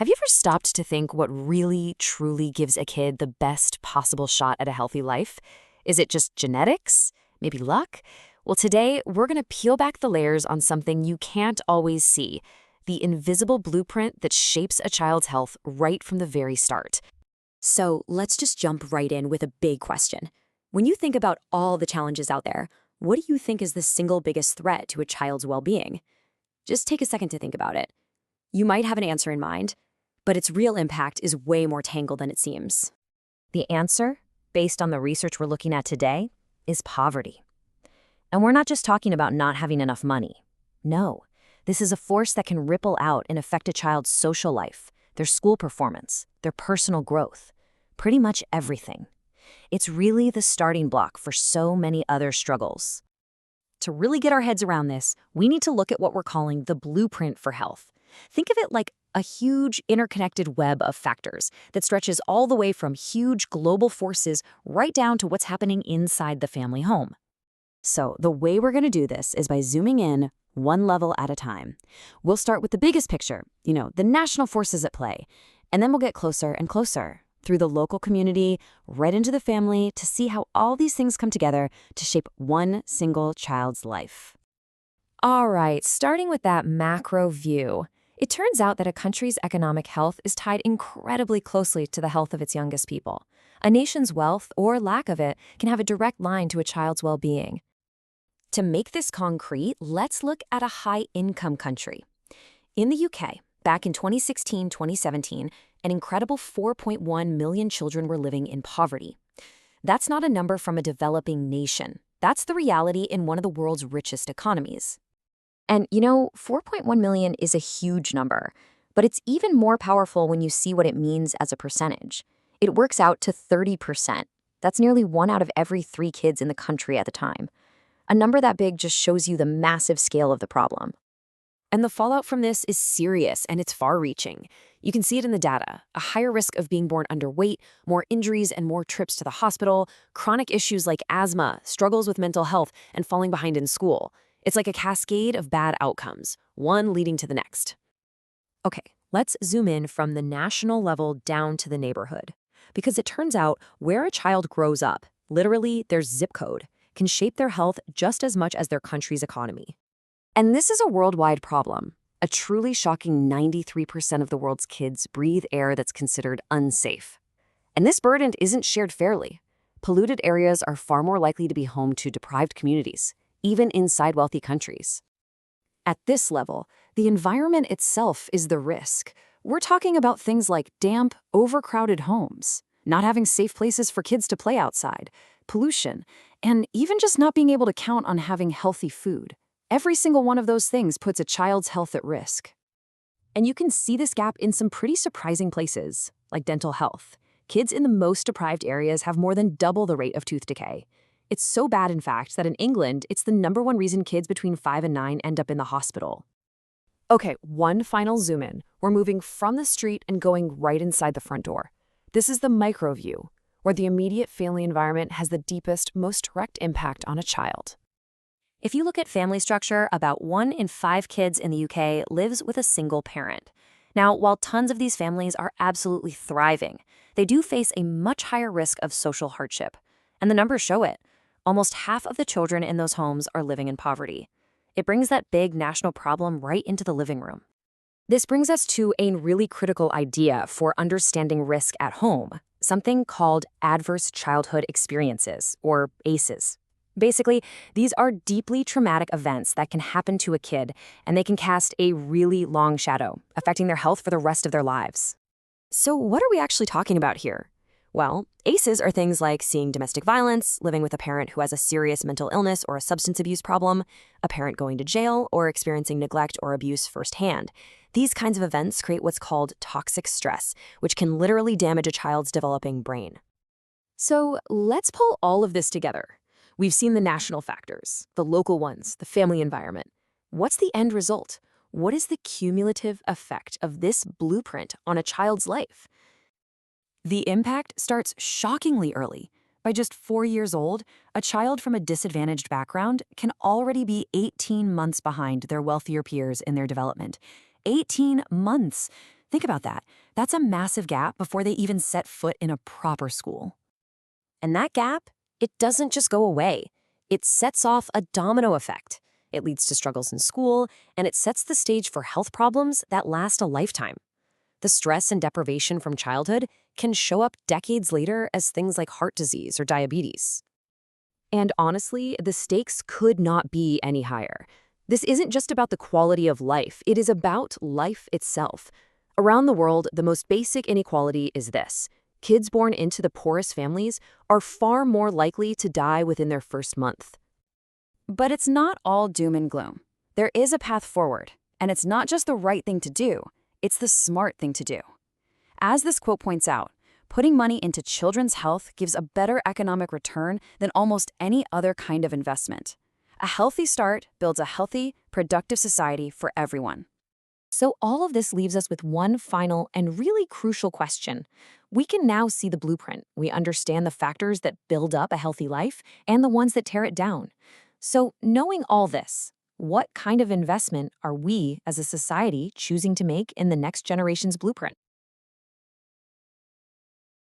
Have you ever stopped to think what really, truly gives a kid the best possible shot at a healthy life? Is it just genetics? Maybe luck? Well, today we're going to peel back the layers on something you can't always see, the invisible blueprint that shapes a child's health right from the very start. So let's just jump right in with a big question. When you think about all the challenges out there, what do you think is the single biggest threat to a child's well-being? Just take a second to think about it. You might have an answer in mind, but its real impact is way more tangled than it seems. The answer, based on the research we're looking at today, is poverty. And we're not just talking about not having enough money. No, this is a force that can ripple out and affect a child's social life, their school performance, their personal growth, pretty much everything. It's really the starting block for so many other struggles. To really get our heads around this, we need to look at what we're calling the blueprint for health. Think of it like a huge interconnected web of factors that stretches all the way from huge global forces right down to what's happening inside the family home. So the way we're going to do this is by zooming in one level at a time. We'll start with the biggest picture, the national forces at play, and then we'll get closer and closer through the local community, right into the family to see how all these things come together to shape one single child's life. All right, starting with that macro view. It turns out that a country's economic health is tied incredibly closely to the health of its youngest people. A nation's wealth, or lack of it, can have a direct line to a child's well-being. To make this concrete, let's look at a high-income country. In the UK, back in 2016-2017, an incredible 4.1 million children were living in poverty. That's not a number from a developing nation. That's the reality in one of the world's richest economies. And 4.1 million is a huge number, but it's even more powerful when you see what it means as a percentage. It works out to 30%. That's nearly 1 out of every 3 kids in the country at the time. A number that big just shows you the massive scale of the problem. And the fallout from this is serious and it's far-reaching. You can see it in the data. A higher risk of being born underweight, more injuries and more trips to the hospital, chronic issues like asthma, struggles with mental health, and falling behind in school. It's like a cascade of bad outcomes, one leading to the next. Okay, let's zoom in from the national level down to the neighborhood. Because it turns out where a child grows up, literally their zip code, can shape their health just as much as their country's economy. And this is a worldwide problem. A truly shocking 93% of the world's kids breathe air that's considered unsafe. And this burden isn't shared fairly. Polluted areas are far more likely to be home to deprived communities, even inside wealthy countries. At this level, the environment itself is the risk. We're talking about things like damp, overcrowded homes, not having safe places for kids to play outside, pollution, and even just not being able to count on having healthy food. Every single one of those things puts a child's health at risk. And you can see this gap in some pretty surprising places, like dental health. Kids in the most deprived areas have more than double the rate of tooth decay. It's so bad, in fact, that in England, it's the #1 reason kids between 5 and 9 end up in the hospital. Okay, one final zoom in. We're moving from the street and going right inside the front door. This is the micro view, where the immediate family environment has the deepest, most direct impact on a child. If you look at family structure, about 1 in 5 kids in the UK lives with a single parent. Now, while tons of these families are absolutely thriving, they do face a much higher risk of social hardship. And the numbers show it. Almost half of the children in those homes are living in poverty. It brings that big national problem right into the living room. This brings us to a really critical idea for understanding risk at home, something called adverse childhood experiences, or ACEs. Basically, these are deeply traumatic events that can happen to a kid, and they can cast a really long shadow, affecting their health for the rest of their lives. So what are we actually talking about here? Well, ACEs are things like seeing domestic violence, living with a parent who has a serious mental illness or a substance abuse problem, a parent going to jail, or experiencing neglect or abuse firsthand. These kinds of events create what's called toxic stress, which can literally damage a child's developing brain. So let's pull all of this together. We've seen the national factors, the local ones, the family environment. What's the end result? What is the cumulative effect of this blueprint on a child's life? The impact starts shockingly early. By just 4 years old, a child from a disadvantaged background can already be 18 months behind their wealthier peers in their development. 18 months! Think about that. That's a massive gap before they even set foot in a proper school. And that gap, it doesn't just go away. It sets off a domino effect. It leads to struggles in school, and it sets the stage for health problems that last a lifetime. The stress and deprivation from childhood can show up decades later as things like heart disease or diabetes. And honestly, the stakes could not be any higher. This isn't just about the quality of life, it is about life itself. Around the world, the most basic inequality is this: kids born into the poorest families are far more likely to die within their first month. But it's not all doom and gloom. There is a path forward, and it's not just the right thing to do, it's the smart thing to do. As this quote points out, putting money into children's health gives a better economic return than almost any other kind of investment. A healthy start builds a healthy, productive society for everyone. So all of this leaves us with one final and really crucial question. We can now see the blueprint. We understand the factors that build up a healthy life and the ones that tear it down. So knowing all this, what kind of investment are we as a society choosing to make in the next generation's blueprint?